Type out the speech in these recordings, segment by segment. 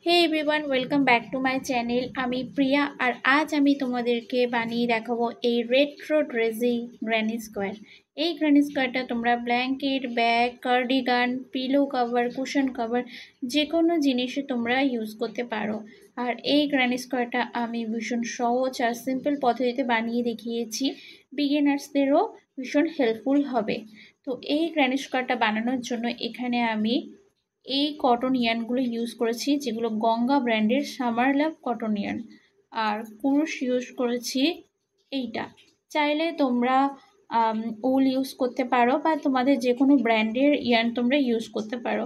Hey everyone, welcome back to my channel. আমি প্রিয়া, আর আজ আমি তোমাদেরকে বানিয়ে দেখাবো এই রেট্রো ড্রেসি গ্র্যানি স্কোয়ার। এই গ্র্যানি স্কোয়ারটা তোমরা blanket, bag, cardigan, pillow cover, cushion cover যে কোনো জিনিসে তোমরা ইউজ করতে পারো। আর এই গ্র্যানি স্কোয়ারটা আমি ভীষণ সহজ আর সিম্পল পদ্ধতিতে বানিয়ে দেখিয়েছি, বিগিনার্সদেরও ভীষণ হেল্পফুল হবে। তো এই গ্র্যানি স্কোয়ারটা বানানোর জন্য এখানে আমি এই কটন ইয়ার্নগুলো ইউজ করেছি, যেগুলো গঙ্গা ব্র্যান্ডের সামার লাভ কটন ইয়ার্ন। আর কুরুশ ইউজ করেছি এইটা। চাইলে তোমরা উল ইউজ করতে পারো বা তোমাদের যে কোনো ব্র্যান্ডের ইয়ার্ন তোমরা ইউজ করতে পারো।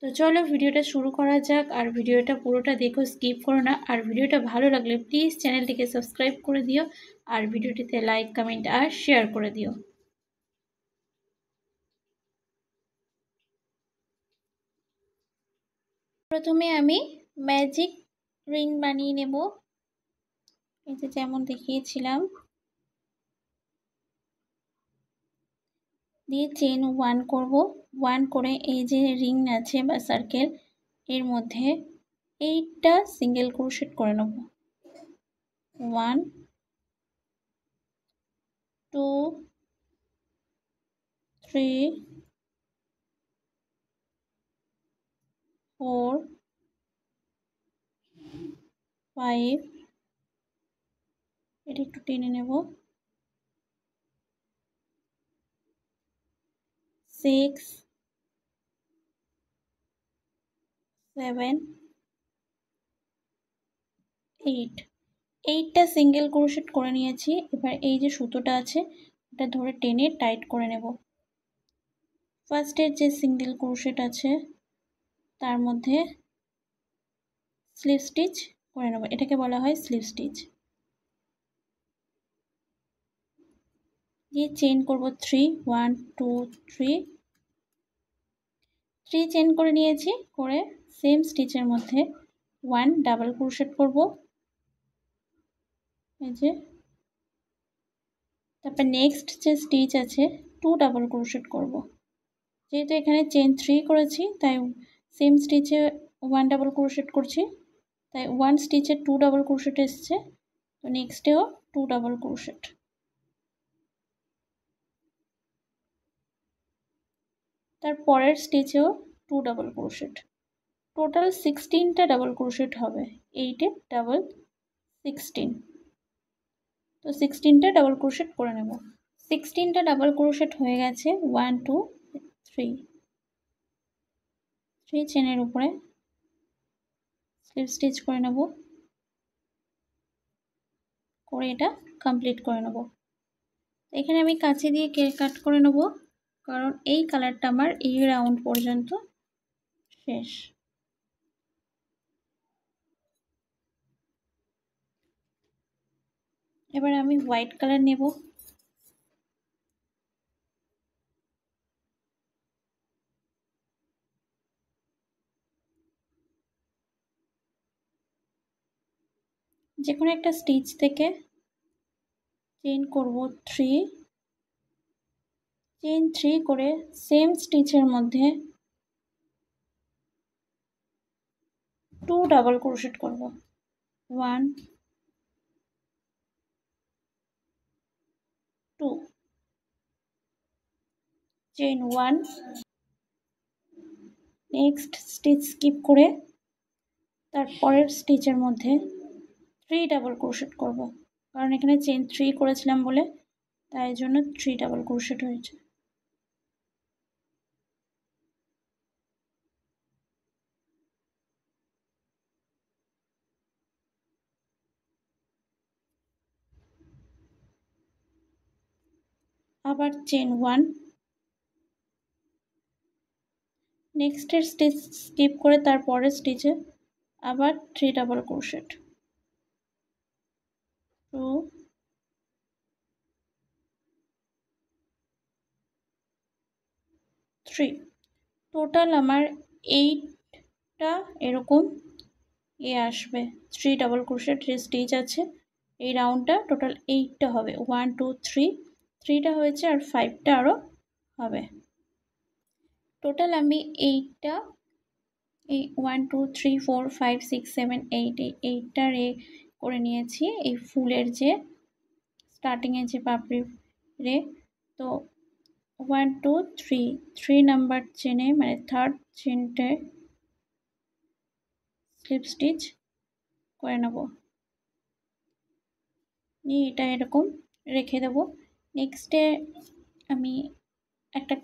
তো চলো ভিডিওটা শুরু করা যাক। আর ভিডিওটা পুরোটা দেখো, স্কিপ করো না। আর ভিডিওটা ভালো লাগলে প্লিজ চ্যানেলটিকে সাবস্ক্রাইব করে দিও, আর ভিডিওটিতে লাইক, কমেন্ট আর শেয়ার করে দিও। প্রথমে আমি ম্যাজিক রিং বানিয়ে নেব, এই যে যেমন দেখিয়েছিলাম। দিয়ে চেন 1 করব। 1 করে এই যে রিং আছে বা সার্কেল, এর মধ্যে 8টা সিঙ্গেল ক্রোশেট করে নেব। 1 2 3 4 5, এটা একটু টেনে নেব, 6 7 8, 8টা সিঙ্গেল ক্রোশেট করে নিয়েছি। এবার এই যে সুতোটা আছে এটা ধরে টেনে টাইট করে নেব। ফার্স্টের যে সিঙ্গেল ক্রোশেট আছে তার মধ্যে স্লিপ স্টিচ করে নেব, এটাকে বলা হয় স্লিপ স্টিচ। দিয়ে চেইন করব 3, 1 2 3, 3 চেইন করে নিয়েছি। করে সেম স্টিচের মধ্যে 1 ডাবল ক্রোশেট করব, এই যে। তারপর নেক্সট যে স্টিচ আছে 2 ডাবল ক্রোশেট করব। যেহেতু এখানে চেইন 3 করেছি তাই সেম স্টিচে 1 ডাবল ক্রোশেট করছি, তাই 1 স্টিচে 2 ডাবল ক্রোশেট এসছে। তো নেক্সটেও 2 ডাবল ক্রোশেট, তার পরের স্টিচেও 2 ডাবল ক্রোশেট। টোটাল 16টা ডাবল ক্রোশেট হবে, 8 ডাবল 16। তো 16টা ডাবল ক্রোশেট করে নেব। 16টা ডাবল ক্রোশেট হয়ে গেছে। 1 2 3, 3 চেনের উপরে স্লিপ স্টিচ করে নেব, করে এটা কমপ্লিট করে নেব। এখানে আমি কাঁচি দিয়ে কাট করে নেব, কারণ এই কালারটা আমার এই রাউন্ড পর্যন্ত শেষ। এবার আমি হোয়াইট কালার নেব। যে কোনো একটা স্টিচ থেকে চেইন করব 3, চেইন 3 করে সেম স্টিচের মধ্যে 2 ডাবল ক্রোশেট করব। 1 2, চেইন 1, নেক্সট স্টিচ স্কিপ করে তারপরের স্টিচের মধ্যে 3 ডাবল ক্রোশেট করব, কারণ এখানে চেইন 3 করেছিলাম বলে তাই জন্য 3 ডাবল ক্রোশেট হয়েছে। আবার চেইন 1, নেক্সটের স্টিচ স্কিপ করে তারপরের স্টিচে আবার 3 ডাবল ক্রোশেট, 2 3। টোটাল আমার 8টা এরকম আসবে। 3 ডাবল ক্রোশেট যে স্টিচ আছে এই রাউন্ডটা টোটাল 8টা হবে। 1 2 3, 3টা হয়েছে আর 5টা আরও হবে। টোটাল আমি 8টা এই 1 2 3 4 5 6 7 8 এই 8টা রে করে নিয়েছি এই ফুলের যে স্টার্টিংয়ে যে পাপড়ি রে। তো 1 2 3 3 নাম্বার চেনে মানে থার্ড চেনটে স্লিপ স্টিচ করে নেব, নিয়ে এটা এরকম রেখে দেব। নেক্সটে আমি একটা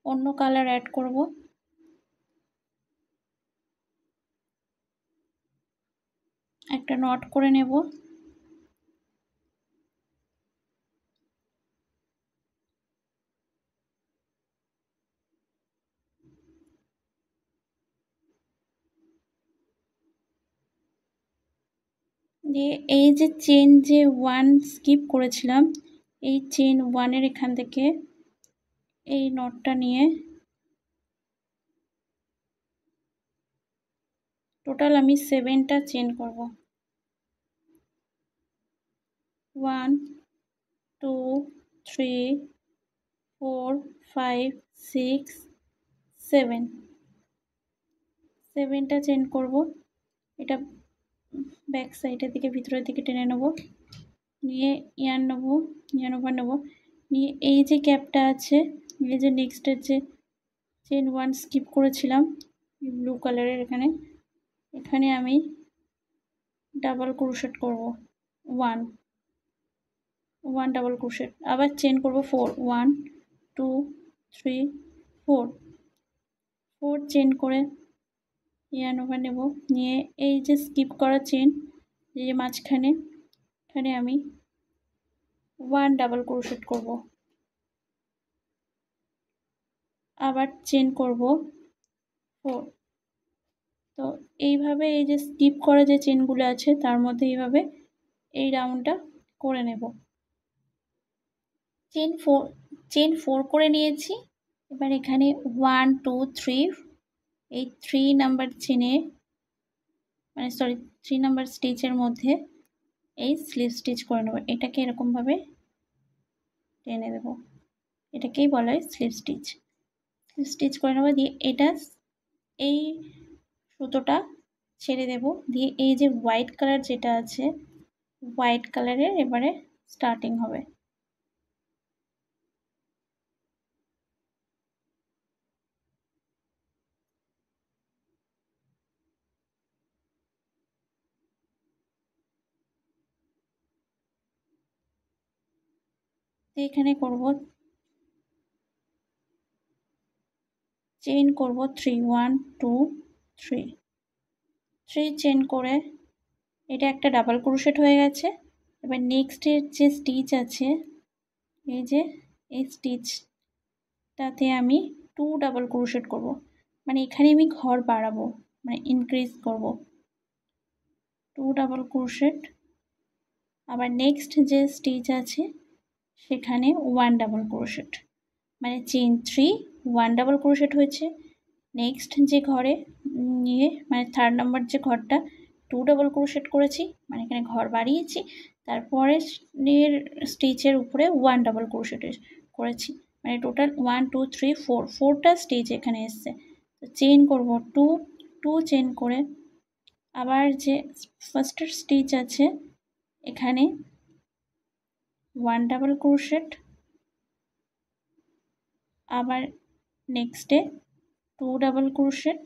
অন্য কালার অ্যাড করব। একটা নট করে নেব, দিয়ে এই যে চেন যে 1 স্কিপ করেছিলাম এই চেন 1 এর এখান থেকে এই নটটা নিয়ে টোটাল আমি 7টা চেন করব। 1 2 3 4 5 6 7 7টা চেন করব। এটা ব্যাক সাইডের দিকে ভিতরের দিকে টেনে নেব, নিয়ে ইয়ার্ন নেব, ইয়ার্ন ওভার নেব, নিয়ে এই যে গ্যাপটা আছে এই যে নেক্সটের যে চেন 1 স্কিপ করেছিলাম ব্লু কালারের এখানে, এখানে আমি ডাবল ক্রোশেট করব 1 1 ডাবল ক্রোশেট, আবার চেন করব 4 1 2 3 4 4 চেন করে ইয়ার্ন ওভার নেব, নিয়ে এই যে স্কিপ করা চেন এই যে মাঝখানে এখানে আমি 1 ডাবল ক্রোশেট করব, আবার চেন করব 4। তো এইভাবে এই যে স্কিপ করা যে চেনগুলো আছে তার মধ্যে এইভাবে এই রাউন্ডটা করে নেব। চেন 4 করে নিয়েছি। এবার এখানে 1 2 3 এই 3 নাম্বার চেনে মানে সরি 3 নাম্বার স্টিচের মধ্যে এই স্লিপ স্টিচ করে নেব। এটাকে এরকমভাবে টেনে দেব, এটাকেই বলা হয় স্লিপ স্টিচ। স্লিপ স্টিচ করে নেব, দিয়ে এটা এই সুতোটা ছেড়ে দেব, দিয়ে এই যে হোয়াইট কালার যেটা আছে হোয়াইট কালারের এবারে স্টার্টিং হবে। এখানে করব চেইন করব 3 1 2 3 3 চেন করে এটা একটা ডাবল ক্রোশেট হয়ে গেছে। এবার নেক্সটের যে স্টিচ আছে এই যে এই স্টিচটাতে আমি 2 ডাবল ক্রোশেট করব, মানে এখানে আমি ঘর বাড়াবো মানে ইনক্রিজ করব 2 ডাবল ক্রোশেট। আবার নেক্সট যে স্টিচ আছে সেখানে 1 ডাবল ক্রোশেট, মানে চেইন 3 1 ডাবল ক্রোশেট হয়েছে। নেক্সট যে ঘরে নিয়ে মানে থার্ড নাম্বার যে ঘরটা 2 ডাবল ক্রোশেট করেছি, মানে এখানে ঘর বাড়িয়েছি। তারপরে এর স্টিচের উপরে 1 ডাবল ক্রোশেট করেছি, মানে টোটাল 1 2 3 4 4টা স্টিচ এখানে এসছে। তো চেইন করব 2 2 চেইন করে আবার যে ফার্স্টের স্টিচ আছে এখানে 1 ডাবল ক্রোশেট, আবার নেক্সটে 2 ডাবল ক্রোশেট,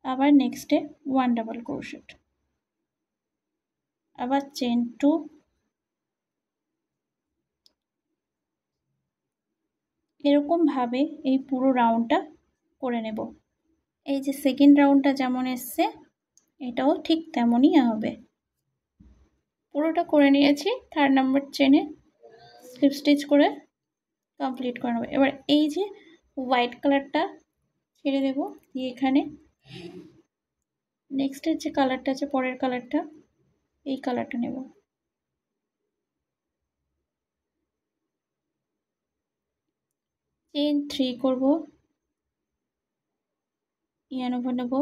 আবার নেক্সটে 1 ডাবল ক্রোশেট, আবার চেন 2, এরকম ভাবে এই পুরো রাউন্ডটা করে নেব। এই যে সেকেন্ড রাউন্ডটা যেমন এসছে এটাও ঠিক তেমনই হবে। পুরোটা করে নিয়েছি, থার্ড নাম্বার চেনে স্লিপ স্টিচ করে কমপ্লিট করে নেব। এবার এই যে হোয়াইট কালারটা ছেড়ে দেব, দিয়ে এখানে নেক্সটের যে কালারটা আছে পরের কালারটা এই কালারটা নেব, চেন 3 করব, ইয়ার্ন ওভার নেব,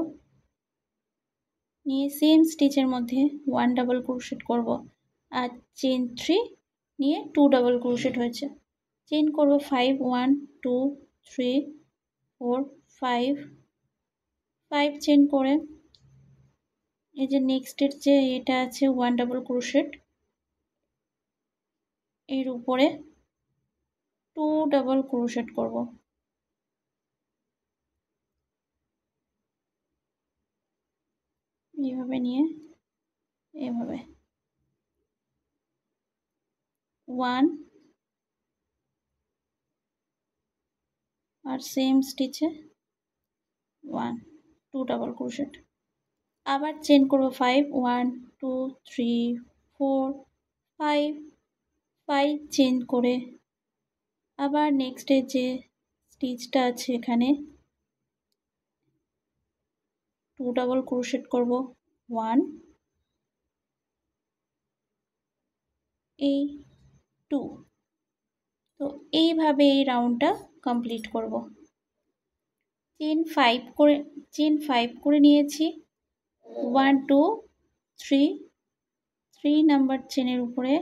নিয়ে সেম স্টিচের মধ্যে 1 ডাবল ক্রোশেট করব, আর চেন 3 নিয়ে 2 ডাবল ক্রোশেট হয়েছে। চেন করব 5 1 2 3 4 5 5 চেন করে এই যে নেক্সটের যে এটা আছে 1 ডাবল ক্রোশেট এর উপরে 2 ডাবল ক্রোশেট করব এইভাবে নিয়ে এইভাবে 1 আর সেম স্টিচে 1 2 ডাবল ক্রোশেট আবার চেন করব 5 1 2 3 4 5 5 চেন করে আবার নেক্সটে যে স্টিচটা আছে এখানে 2 ডাবল ক্রোশেট করব 1 এই 2 তো এইভাবে এই রাউন্ডটা কমপ্লিট করব চেন 5 করে নিয়েছি 1 2 3 3 নাম্বার চেনের উপরে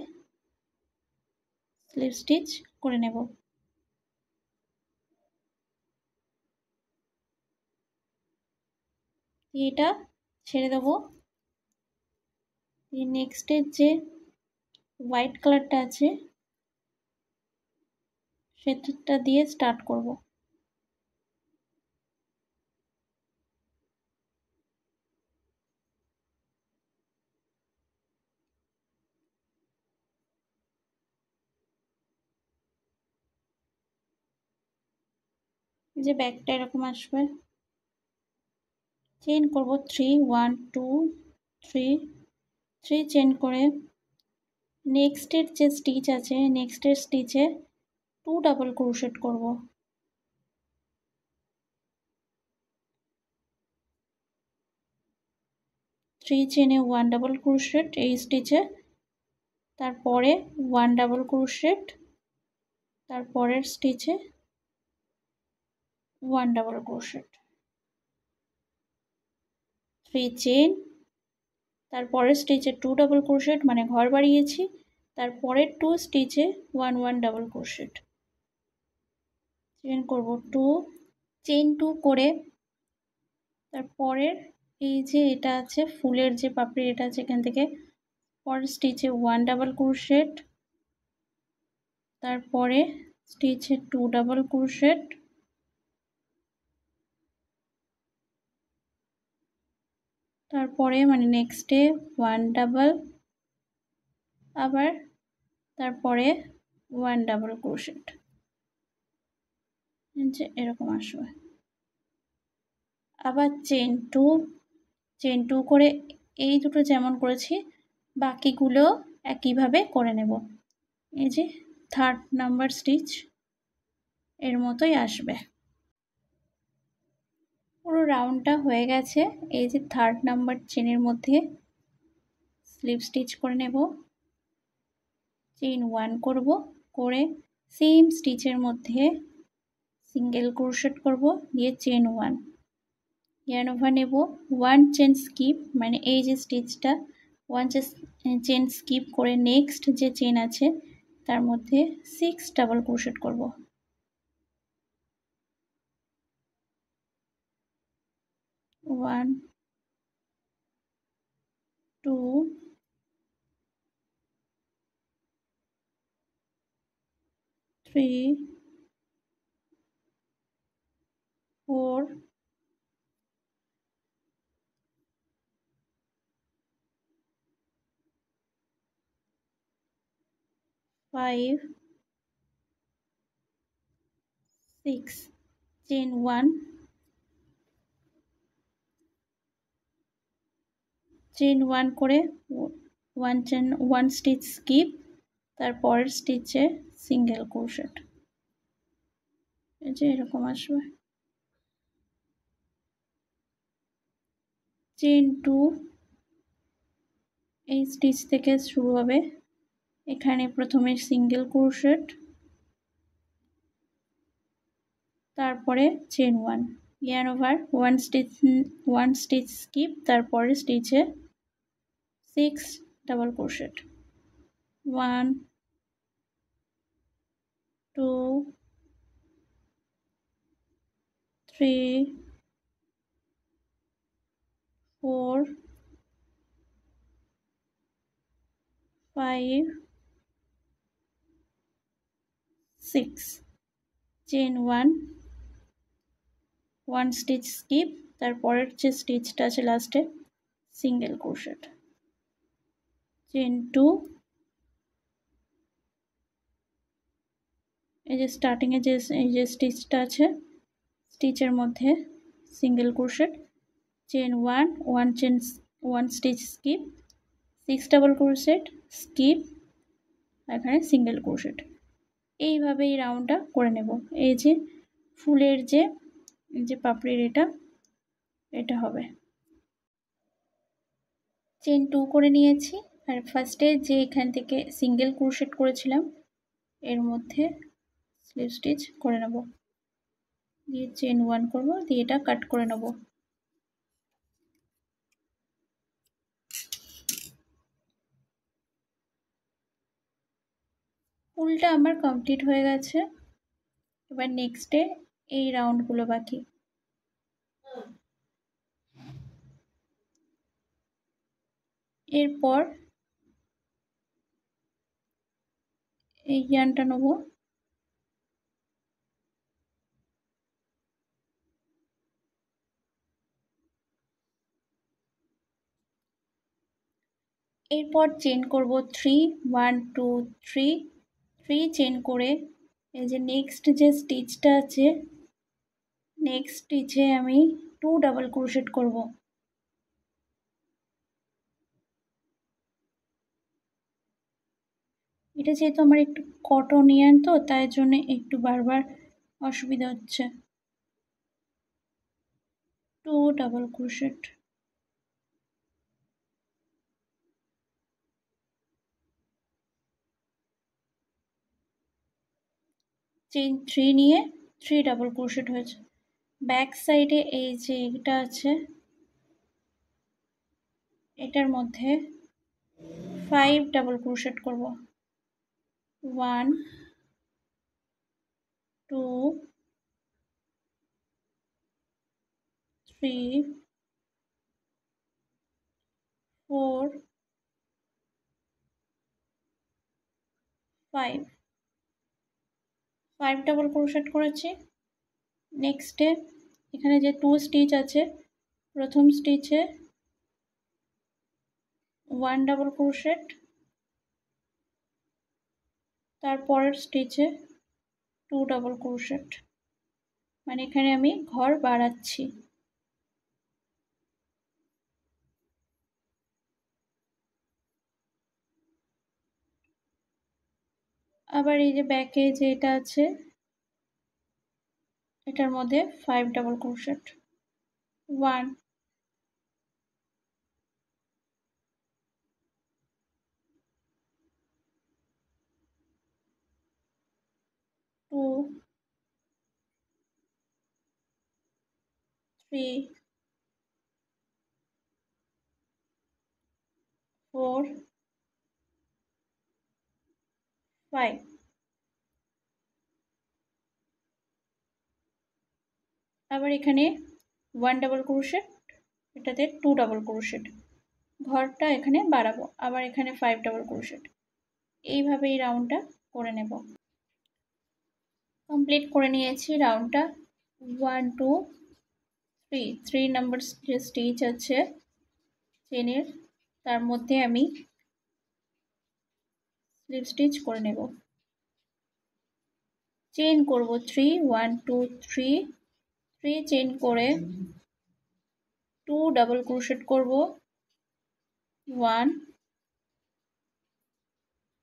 স্লিপ স্টিচ করে নেব এটা ছেড়ে দেব নেক্সটের যে হোয়াইট কালারটা আছে সেটা দিয়ে স্টার্ট করব যে ব্যাকটা এরকম আসবে চেন করব 3 1 2 3 3 চেন করে নেক্সটের যে স্টিচ আছে নেক্সটের স্টিচে 2 ডাবল ক্রোশেট করব 3 চেনে 1 ডাবল ক্রোশেট এই স্টিচে তারপরে 1 ডাবল ক্রোশেট তারপরের স্টিচে 1 ডাবল ক্রোশেট 3 চেন তারপরের স্টিচে 2 ডাবল ক্রোশেট মানে ঘর বাড়িয়েছি তারপরের 2 স্টিচে 1 1 ডাবল ক্রোশেট চেন করব 2 চেন 2 করে তারপরের এই যে এটা আছে ফুলের যে পাপড়ি এটা আছে এখান থেকে পরের স্টিচে 1 ডাবল ক্রোশেট তারপরে স্টিচে 2 ডাবল ক্রোশেট তারপরে মানে নেক্সটে 1 ডাবল আবার তারপরে 1 ডাবল ক্রোশেট যে এরকম আসবে আবার চেন 2 করে এই দুটো যেমন করেছি বাকিগুলো একইভাবে করে নেব এই যে 3rd নাম্বার স্টিচ এর মতোই আসবে পুরো রাউন্ডটা হয়ে গেছে এই যে 3rd নাম্বার চেনের মধ্যে স্লিপ স্টিচ করে নেব চেন 1 করব করে সেম স্টিচের মধ্যে সিঙ্গেল ক্রোশেট করব দিয়ে চেন 1 yarn over নেব 1 চেন স্কিপ মানে এই যে স্টিচটা 1 চেন স্কিপ করে নেক্সট যে চেন আছে তার মধ্যে 6 ডাবল ক্রোশেট করব 1 2 3 4 5 6 চেন 1 চেন 1 করে 1 স্টিচ স্কিপ তারপরের স্টিচে সিঙ্গেল ক্রোশেট এই যে এরকম আসবে চেন 2 এই স্টিচ থেকে শুরু হবে এখানে প্রথমে সিঙ্গেল ক্রোশেট তারপরে chain 1 yarn over 1 stitch skip তারপরে স্টিচে 6 double crochet 1 2 3 4 5 6 chain 1 stitch skip, তারপরের যে স্টিচটা আছে লাস্টে সিঙ্গেল ক্রোশেট, চেন 2, এই যে স্টার্টিং এ যে স্টিচটা আছে স্টিচের মধ্যে single crochet, chain 1 stitch skip, 6 double crochet skip, এখানে সিঙ্গেল ক্রোশেট। এইভাবে এই রাউন্ডটা করে নেব। এই যে ফুলের যে পাপড়ির এটা হবে। চেন 2 করে নিয়েছি, আর ফার্স্টে যে এখান থেকে সিঙ্গেল ক্রোশেট করেছিলাম এর মধ্যে স্লিপ স্টিচ করে নেব, দিয়ে চেন 1 করব, দিয়ে এটা কাট করে নেব। ফুলটা আমার কমপ্লিট হয়ে গেছে। এবার নেক্সটে এই রাউন্ডগুলো বাকি। এরপর এই ইয়ার্নটা নেব, এরপর চেন করব 3 1 2 3 চেন করে এই যে নেক্সট যে স্টিচটা আছে নেক্সট স্টিচে আমি 2 ডাবল ক্রোশেট করব। এটা যেহেতু আমার একটু কটন ইয়ার্ন তো তাই জন্য একটু বারবার অসুবিধা হচ্ছে। 2 ডাবল ক্রোশেট, চেন 3 নিয়ে 3 ডাবল ক্রোশেট হয়েছে। ব্যাক সাইডে এই যে এটা আছে এটার মধ্যে 5 ডাবল ক্রোশেট করব। 1 2 3 4 5 ডাবল ক্রোশেট করেছি। নেক্সটে এখানে যে 2 স্টিচ আছে প্রথম স্টিচে 1 ডাবল ক্রোশেট, তারপরের স্টিচে 2 ডাবল ক্রোশেট, মানে এখানে আমি ঘর বাড়াচ্ছি। আবার এই যে ব্যাকে যে এটা আছে এটার মধ্যে 5 ডাবল ক্রোশেট, 1 2 3 4 5। আবার এখানে 1 ডাবল ক্রোশেট, এটাতে 2 ডাবল ক্রোশেট, ঘরটা এখানে বাড়াবো, আবার এখানে 5 ডাবল ক্রোশেট। এইভাবে এই রাউন্ডটা করে নেব। কমপ্লিট করে নিয়েছি রাউন্ডটা। 1 2 3 নাম্বার যে স্টিচ আছে চেনের তার মধ্যে আমি স্লিপ স্টিচ করে নেব। চেন করব 3 1 2 3 চেন করে 2 ডাবল ক্রোশেট করব, 1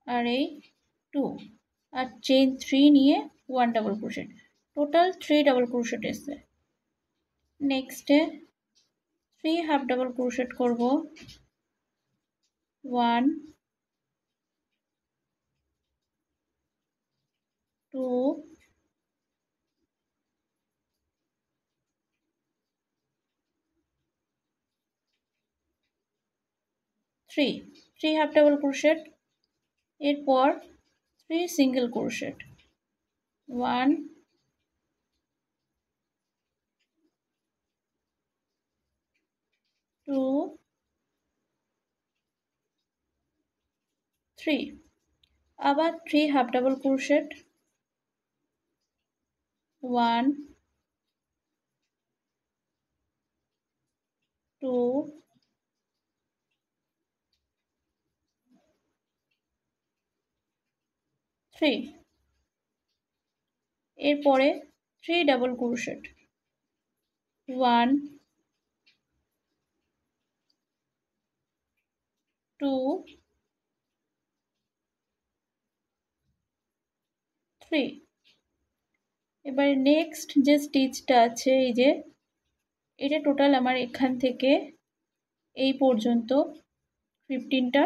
আর এই 2, আর চেন 3 নিয়ে 1 double crochet, total 3 double crochet এসছে। নেক্সটে 3 হাফ ডাবল ক্রোশেট করব, 1 2 3 হাফ ডাবল ক্রোশেট, এরপর 3 সিঙ্গেল ক্রোশেট, 1, 2, 3। আবার 3 হাফ ডাবল ক্রোশেট, 1, 2, 3। এরপরে 3 ডাবল ক্রোশেট, 1, 2, 3। এবার নেক্সট যে স্টিচটা আছে, এই যে এটা টোটাল আমার এখান থেকে এই পর্যন্ত 15টা,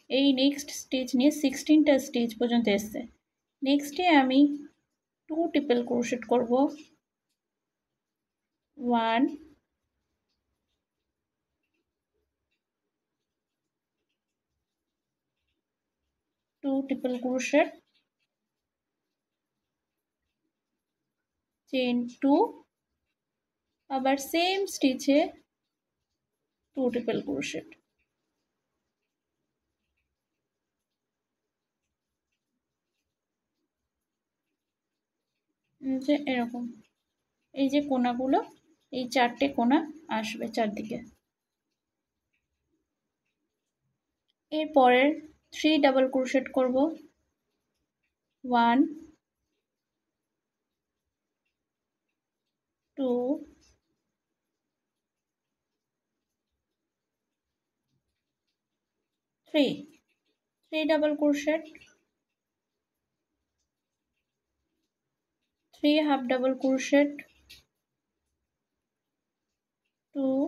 এই নেক্সট স্টিচ নিয়ে 16টা স্টিচ পর্যন্ত এসছে। নেক্সটে আমি 2 ট্রিপল ক্রোশেট করব, 1, 2 ট্রিপল ক্রোশেট, চেন 2, আবার সেম স্টিচে 2 ট্রিপল ক্রোশেট। যে এরকম এই যে কোনাগুলো, এই 4টে কোনা আসবে চারদিকে। এরপরের 3 ডাবল ক্রোশেট করব, 1, 2, 3, 3 double crochet, 3 half double crochet, 2,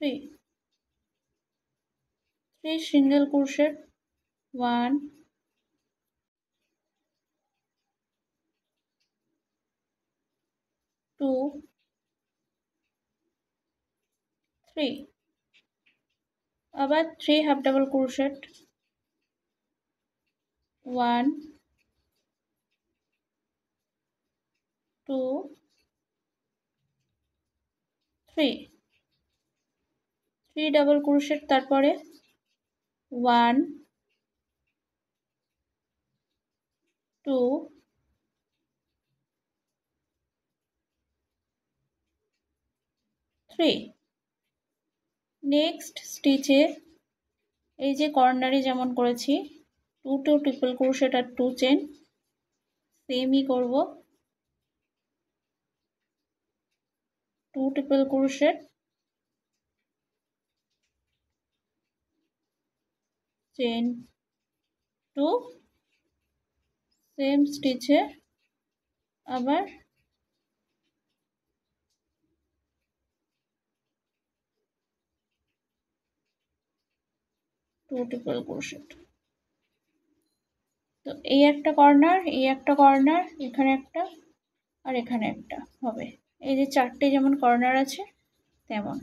3, 3 single crochet, 1, 2, 3। আবার 3 half double crochet, 1, 2, 3, 3 double crochet, তারপরে 1, 2, 3। নেক্সট স্টিচে এই যে কর্নারে যেমন করেছি 2 ট্রিপল ক্রোশেট আর 2 চেন, সেমই করব, 2 ট্রিপল ক্রোশেট, চেন 2, সেম স্টিচে আবার 2 ট্রিপল ক্রোশেট। তো এই একটা কর্নার, এই একটা কর্নার, এখানে একটা আর এখানে একটা হবে। এই যে 4টে যেমন কর্নার আছে তেমন।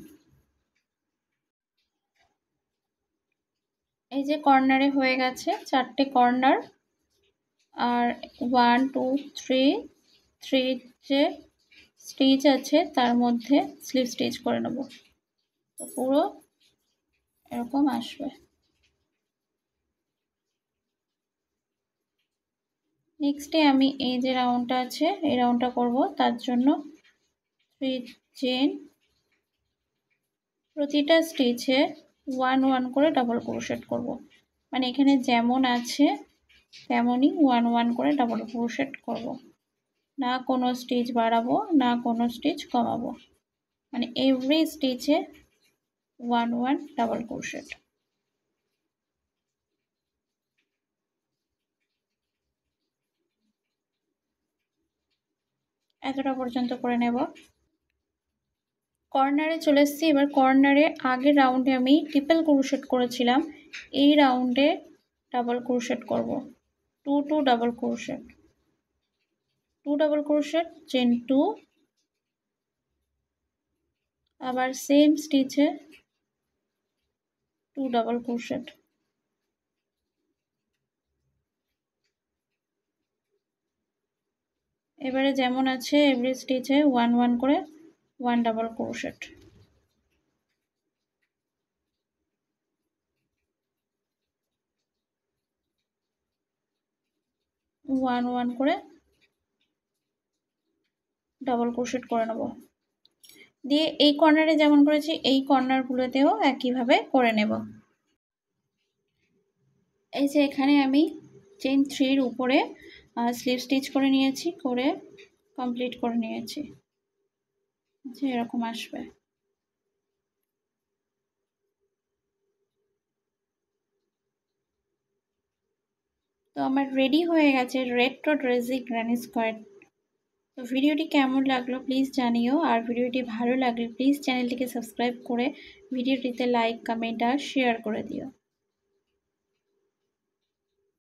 এই যে কর্নারে হয়ে গেছে 4টে কর্নার, আর 1, 2, 3 যে স্টিচ আছে তার মধ্যে স্লিপ স্টিচ করে নেব, তো পুরো এরকম আসবে। নেক্সটে আমি এই যে রাউন্ডটা আছে এই রাউন্ডটা করব, তার জন্য 3 চেন, প্রতিটা স্টিচে 1 1 করে ডাবল ক্রোশেট করব, মানে এখানে যেমন আছে তেমনই 1 1 করে ডাবল ক্রোশেট করব, না কোনো স্টিচ বাড়াবো না কোনো স্টিচ কমাবো, মানে এভরি স্টিচে 1 1 ডাবল ক্রোশেট। এতটা পর্যন্ত করে নেব। কর্নারে চলে এসেছি, এবার কর্নারে আগের রাউন্ডে আমি ট্রিপল ক্রোশেট করেছিলাম, এই রাউন্ডে ডাবল ক্রোশেট করব, 2 double crochet, 2 double crochet, chain 2, আবার সেম স্টিচে 2 ডাবল ক্রোশেট, এবারে যেমন আছে এভরি স্টিচে 1 1 করে 1 ডাবল ক্রোশেট, 1 1 করে ডাবল ক্রোশেট করে নেব। দিয়ে এই কর্নারে যেমন করেছি এই কর্নারগুলোতেও একইভাবে করে নেব। এই যে এখানে আমি চেইন 3 উপরে স্লিপ স্টিচ করে নিয়েছি, করে কমপ্লিট করে নিয়েছি। আচ্ছা, এরকম আসবে। তো আমার রেডি হয়ে গেছে রেট্রো ড্রেসি গ্র্যানি স্কোয়ার। তো ভিডিওটি কেমন লাগলো প্লিজ জানিও, আর ভিডিওটি ভালো লাগলে প্লিজ চ্যানেলটিকে সাবস্ক্রাইব করে ভিডিওটিতে লাইক, কমেন্ট আর শেয়ার করে দিও।